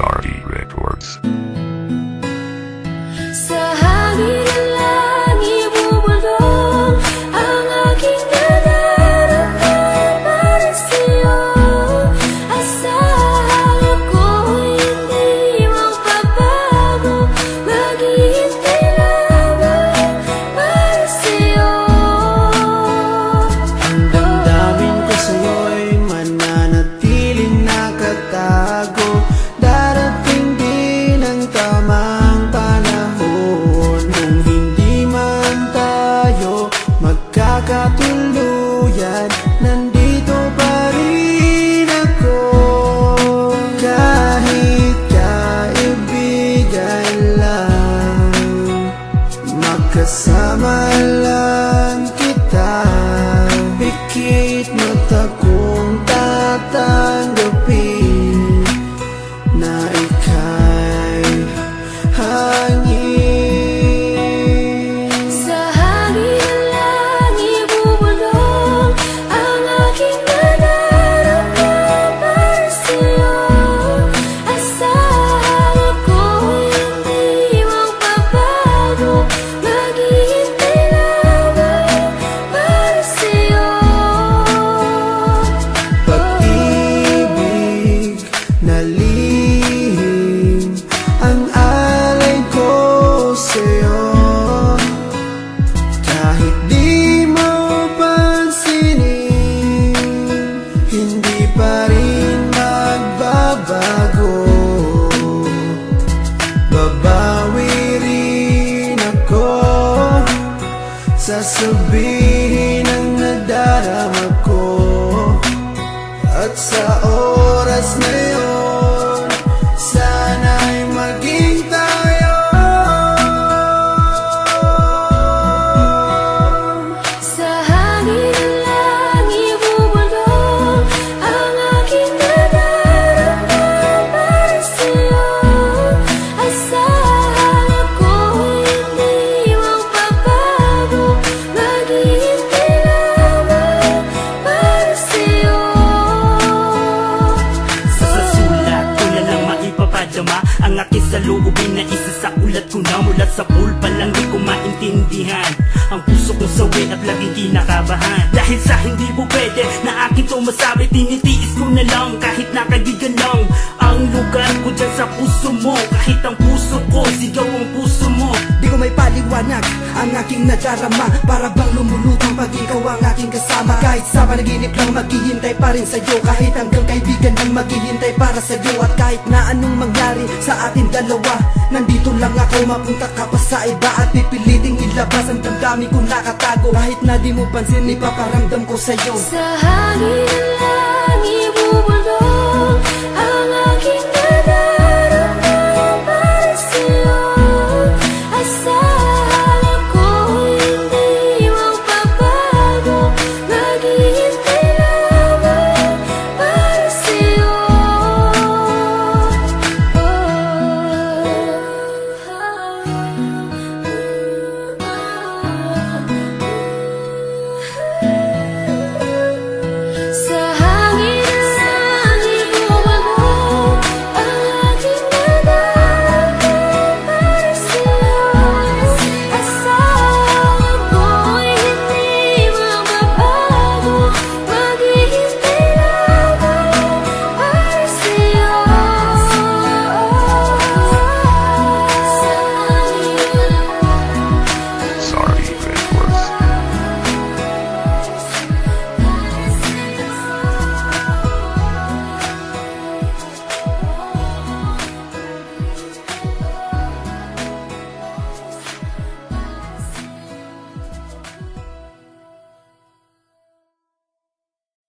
RD Records. Sa hangin na lang ibubulong ang aking nadarama para sa'yo. Asahan ako'y hindi magbabago, maghihintay lamang para sa'yo. Ang damdamin ko sa'yo'y mananatiling nakatago. Darating din ang tamang panahon, kung hindi man tayo magkakatuluyan, nandito pa rin ako. Kahit kaibigan lang, magkasama lang kita. Pikit mata kong tatanggapin na ika'y hangin. Sa hangin na lang ibubulong ang aking nadarama para sa'yo. Asahan ako'y hindi magbabago, maghihintay lamang para sa'yo. Pag-ibig na lihim ang alay ko sa'yo. Kahit di mo pansinin, hindi pa rin magbabago. Babawi rin ako, sasabihin ang nadarama ko. At sa oras na yun, sana'y maging tayo. Sa hangin na lang ibubulong ang aking nadarama para sa'yo. Asahan ako'y hindi magbabago, maghihintay lamang para sa'yo. Sa sulat ko na lang maipapadama ang aking saloobin na isa sa ulat ko na. Mula sa pulpa lang di ko maintindihan ang puso ko sawi at laging kinakabahan. Dahil sa hindi mo pwede na akin to masabi, tinitiis ko na lang kahit na kaibigan lang ang lugar ko dyan sa puso mo. Kahit ang puso ko, sigaw ang puso mo. Di ko may paliwanag ang aking nadarama, para bang lumulutang pag ikaw ang aking kasama. Kahit sa panaginip lang maghihintay pa rin sa'yo, kahit hanggang kaibigan lang maghihintay para sa'yo. At kahit na anong mangyari sa atin dalawa, nandito lang ako, mapunta ka pa sa iba at pipiliting ilabas ang damdamin ko nakatago. Kahit na di mo pansin, ipaparamdam ko sa'yo. Sa hangin na lang ibubulong